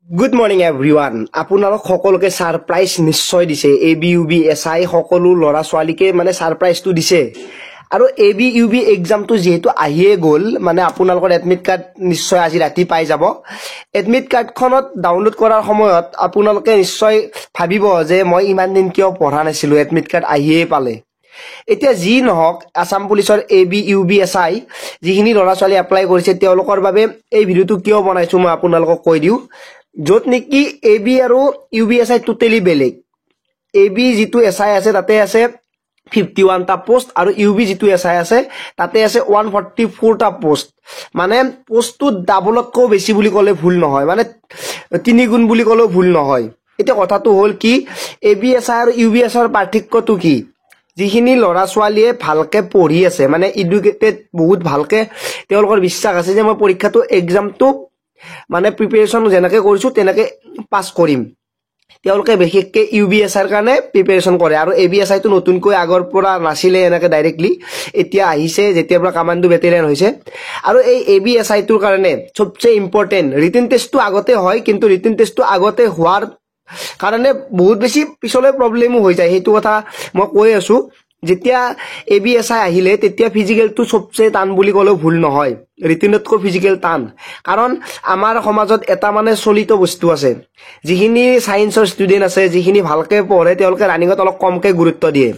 Good morning everyone. আপোনালোক সকলোকে surprise নিশ্চয় দিছে এবি ইউবি এসআই সকলো লৰা ছোৱালীকে মানে সাৰপ্ৰাইজটো দিছে আৰু এবি ইউবি এক্সামটো যেহেতু আহিয়ে গল মানে আপোনালোকৰ এডমিট কাৰ্ড নিশ্চয় আজি ৰাতি পাই যাব এডমিট কাৰ্ডখনত ডাউনলোড কৰাৰ সময়ত আপোনালোকে নিশ্চয় ভাবিব যে মই ইমান দিন কিয় পঢ়া নাছিলো এডমিট কাৰ্ড আহিয়ে পালে এতিয়া জি নহক আসাম পুলিচৰ এবি ইউবি এসআই যিখিনি লৰা ছোৱালী এপ্লাই কৰিছে তেওঁলোকৰ বাবে এই ভিডিওটো কিয় বনাইছো মই আপোনালোকক কৈ দিও যত নেকি এবি আৰু ইউবি এসআই টোটালি বেলেগ এবি যেটো এসআই আছে তাতে আছে 51 টা পোস্ট আৰু ইউবি যেটো এসআই আছে তাতে আছে 144 টা পোস্ট মানে পোস্টটো ডাবলতকৈ বেছি বুলি কলে ভুল নহয় মানে 3 গুণ বুলি কলেও ভুল নহয় এটা কথাটো হল কি এবি এসআই আৰু ইউবি এসআইৰ পাৰ্থক্যটো কি যিখিনি লৰা ছোৱালীয়ে ভালকে পঢ়ি আছে মানে এডুকেটেড বহুত ভালকে তেওঁলোকৰ বিশ্বাস আছে যে মই পৰীক্ষাটো এক্সামটো মানে প্ৰিপাৰেচন যেনেকৈ কৰিছো তেনেকৈ পাস কৰিম তেওঁলোকে বিশেষকৈ ইউবিএসআইৰ কাৰণে প্ৰিপাৰেচন কৰে আৰু এবিএসআই টো নতুনকৈ আগৰ পৰা নাছিলে এনেকৈ ডাইৰেক্টলি এতিয়া আহিছে যেতিয়াৰ পৰা কামাণ্ডো বেটেলিয়ন হৈছে আৰু এই এবিএসআই টোৰ কাৰণে সবচেয়ে ইম্পৰ্টেন্ট ৰিটেন টেষ্টটো আগতে হয় কিন্তু ৰিটেন টেষ্টটো আগতে হোৱাৰ কাৰণে বহুত বেছি পিছলৈ প্ৰবলেমো হৈ যায় হেতু কথা মই কৈ আছো যেতিয়া এবিএসআই আহিলে তেতিয়া ফিজিক্যালটো সবচেয়ে টান বুলি কলেও ভুল নহয় ৰিটেনতকৈ ফিজিক্যাল টান কাৰণ আমাৰ সমাজত এটা মানে চলিত বস্তু আছে যিখিনি সায়েন্সৰ ষ্টুডেন্ট আছে যিখিনি ভালকে পঢ়ে তেওঁলোকে ৰানিংত অলপ কমকে গুৰুত্ব দিয়ে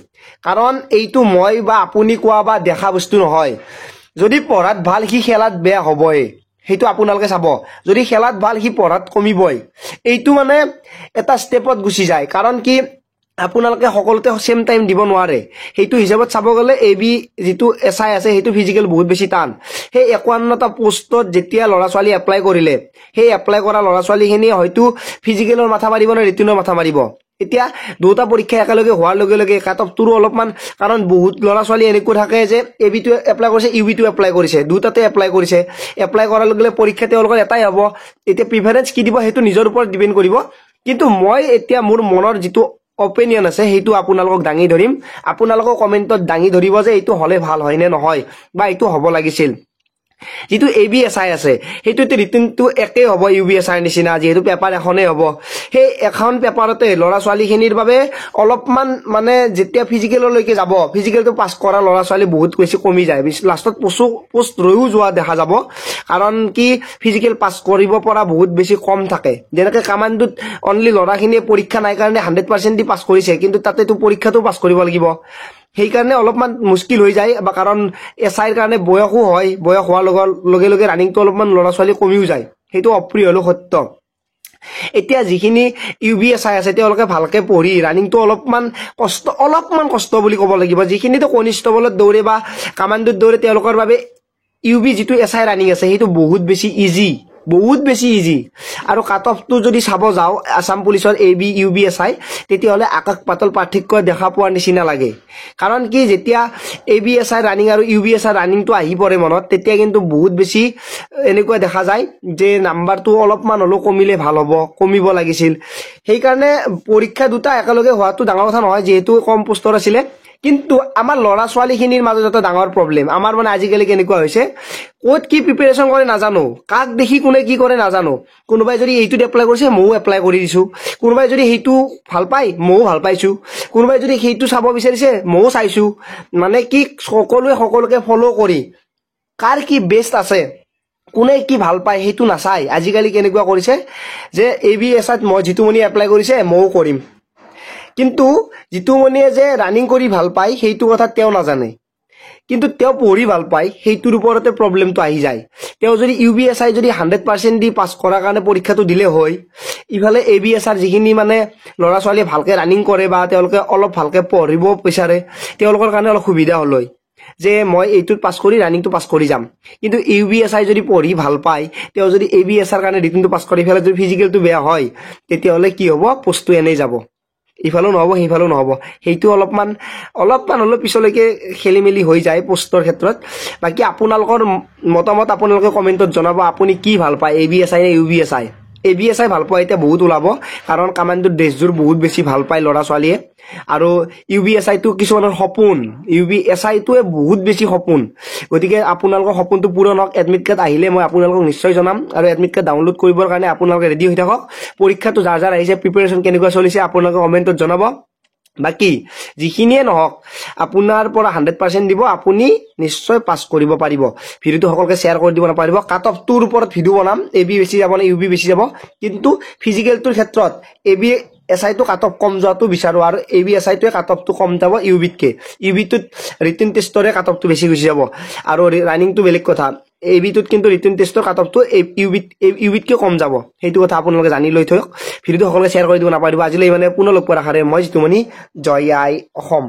কাৰণ এইটো মই বা আপুনি কোৱা বা দেখা বস্তু নহয় যদি পঢ়াত ভাল কি খেলাত বেয়া হ'বই হেতু আপোনালোকে চাব যদি খেলাত ভাল কি পঢ়াত কমিবই এইটো মানে এটা স্টেপত গুছি যায় কাৰণ কি আপোনালোকে সকলোতে সেম টাইম দিব নোৱাৰে হেতু হিচাপত চাব গলে এবি যেটো এসআই আছে হেতু ফিজিক্যাল বহুত বেছি টান হে 51 টা পোষ্টত যেতিয়া লৰা ছোৱালী এপ্লাই কৰিলে হে এপ্লাই কৰা লৰা ছোৱালীখিনি হয়তো ফিজিক্যালৰ মাথা মাৰিব না ৰিটেনৰ মাথা মাৰিব এতিয়া দুটা পৰীক্ষা একেলগে হোৱাৰ লগে লগে কাট অফ টুৰো অলপমান কাৰণ বহুত লৰা ছোৱালী এনেকৈ থাকে যে এবি টো এপ্লাই কৰিছে ইউবি টো এপ্লাই কৰিছে দুটাতে এপ্লাই কৰিছে এপ্লাই কৰাৰ লগে লগে পৰীক্ষা তেওঁলোকৰ এটাই হ'ব এতিয়া প্ৰিফাৰেন্স কি দিব হেতু নিজৰ ওপৰত ডিপেন্ড কৰিব কিন্তু মই এতিয়া মোৰ মনৰ যেটো অপিনিয়ন আছে হেতু আপোনালোকক দাঙি ধৰিম আপোনালোকক কমেন্টত দাঙি ধৰিব যে এইটো হলে ভাল হয় নে নহয় বা এইটো হ'ব লাগিছিল যেটো এবিএসআই আছে হেতুতে ৰিটেনটো একে হ'ব ইউবিএসআই নিচিনা যেহেতু পেপাৰ এখনে হ'ব হে এখন পেপাৰতে লৰা ছোৱালীখিনিৰ বাবে অলপমান মানে যেতিয়া ফিজিক্যাললৈকে যাব ফিজিক্যালটো পাস কৰা লৰা ছোৱালী বহুত বেছি কমি যায় লাষ্টত পোষ্ট ৰয়ো যোৱা দেখা যাব কাৰণ কি ফিজিক্যাল পাস কৰিব পৰা বহুত বেছি কম থাকে যেনেকৈ কামাণ্ডোত অনলি লৰাখিনিয়ে পৰীক্ষা নাই কাৰণে 100% দি পাস কৰিছে কিন্তু তাতেটো পৰীক্ষাটো পাস কৰিব লাগিব সেই কাৰণে অলপমান মুশকিল হৈ যায় বা কাৰণ এসআইৰ কাৰণে বয়সও হয় বয়স হোৱাৰ লগে লগে ৰানিংটো অলপমান লৰা ছোৱালী কমিও যায় হেতু অপ্ৰিয় হলো সত্য এতিয়া যিখিনি ইউবিএসআই আছে তেওঁলোকে ভালকে পঢ়ি ৰানিংটো অলপমান কষ্ট বুলি ক'ব লাগিব যিখিনিটো কনিষ্টেবলত দৌৰে বা কামাণ্ডোত দৌৰে তেওঁলোকৰ বাবে ইউবি যেটো এসআই ৰানিং আছে হেতু বহুত বেছি ইজি আৰু কাট অফটো যদি চাব যাও আসাম পুলিচৰ এবি ইউবি এসআই তেতিয়া হলে আকাশ পাতল পাৰ্থক্য দেখা পোৱাৰ নিচিনা লাগে কাৰণ কি যেতিয়া এবি এসআই ৰানিং আৰু ইউবি এসআই ৰানিংটো আহি পৰে মনত তেতিয়া কিন্তু বহুত বেছি এনেকুৱা দেখা যায় যে নাম্বাৰটো অলপমান হলো কমিলে ভাল হ'ব কমিব লাগিছিল সেই কাৰণে পৰীক্ষা দুটা একেলগে হোৱাটো ডাঙৰ কথা নহয় যেহেতু কম পোষ্টৰ আছিল কিন্তু আমাৰ লৰা ছোৱালীখিনিৰ মাজত এটা ডাঙৰ প্ৰবলেম আমাৰ মানে আজিকালি কেনেকুৱা হৈছে কোত কি প্ৰিপাৰেচন কৰে নাজানো কাক দেখি কোনে কি কৰে নাজানো কোনোবাই যদি এইটো এপ্লাই কৰিছে মও এপ্লাই কৰি দিছো কোনোবাই যদি হেতু ভাল পাই মও ভাল পাইছো কোনোবাই যদি হেতু চাব বিচাৰিছে মও চাইছো মানে কি সকলোকে ফলো কৰি কাৰ কি বেষ্ট আছে কোনে কি ভাল পায় হেতু নাচাই আজিকালি কেনেকুৱা কৰিছে যে এবিএসআইত মই যেটো মনি এপ্লাই কৰিছে মও কৰিম কিন্তু যেটো মনিয়ে যে ৰানিং কৰি ভাল পায় হেতু কথা তেও নাজানে কিন্তু তেও পঢ়ি ভাল পায় হেতুৰ ওপৰতে প্ৰবলেমটো আহি যায় তেও যদি ইউবিএসআই যদি 100% দি পাস কৰাৰ কাৰণে পৰীক্ষাটো দিলে হয় ইফালে এবিএসআৰ যিখিনি মানে লৰা ছোৱালী ভালকে ৰানিং কৰে বা তেওঁলোকে অলপ ভালকে পঢ়িব বিচাৰে তেওঁলোকৰ কাৰণে অলপ সুবিধা হ'ল হয় যে মই এইটো পাস কৰি ৰানিংটো পাস কৰি যাম কিন্তু ইউবিএসআই যদি পঢ়ি ভাল পায় তেও যদি এবিএসআৰ কাৰণে ৰিটেনটো পাস কৰি ফেলে যদি ফিজিক্যালটো বেয়া হয় তেতিয়া হলে কি হ'ব পোষ্টটো এনেই যাব ইফালো নহব হিফালো নহব হেতু অলপমান হলো পিছলৈকে খেলিমেলি হৈ যায় পোষ্টৰ ক্ষেত্ৰত বাকি আপোনালোকৰ মতামত আপোনালোকে কমেন্টত জনাব আপুনি কি ভাল পায় এবিএসআই নে ইউবিএসআই ABSI ভাল পোৱা এতিয়া বহুত ওলাব কাৰণ কামাণ্ডৰ ড্ৰেছযোৰ বহুত বেছি ভাল পায় ল'ৰা ছোৱালীয়ে আৰু UBSI টো কিছুমানৰ সপোন UBSI টোৱে বহুত বেছি সপোন গতিকে আপোনালোকৰ সপোনটো পূৰণ হওক এডমিট কাৰ্ড আহিলে মই আপোনালোকক নিশ্চয় জনাম আৰু এডমিট কাৰ্ড ডাউনলোড কৰিবৰ কাৰণে আপোনালোকে ৰেডি হৈ থাকক পৰীক্ষাটো যাৰ আহিছে প্ৰিপাৰেচন কেনেকুৱা চলিছে আপোনালোকে কমেন্টত জনাব বাকি যিখিনিয়ে নহওক আপোনাৰ পৰা 100% দিব আপুনি নিশ্চয় পাস কৰিব পাৰিব ভিডিওটো সকলোকে শেয়াৰ কৰি দিব নাপাৰিব কাট অফ টোৰ ওপৰত ভিডিও বনাম এবি বেছি যাব না ইউবি বেছি যাব কিন্তু ফিজিক্যালটোৰ ক্ষেত্ৰত এবি এসআই টো কাট অফ কম যোৱাটো বিচাৰো আৰু এবি এসআই টোৱে কাট অফটো কম যাব ইউবিতকে ইউবিটোত ৰিটেন টেষ্টৰে কাট অফটো বেছি গুছি যাব আৰু ৰানিংটো বেলেগ কথা এবিটোত কিন্তু ৰিটেন টেষ্টৰ কাট অফটো ইউবিতকে কম যাব সেইটো কথা আপোনালোকে জানি লৈ থওক ভিডিওটো সকলোকে শেয়াৰ কৰি দিব নাপাৰিব আজিলৈ মানে পুনৰ লগ পোৱাৰ আশাৰে মই জিতুমণি জয় আই অসম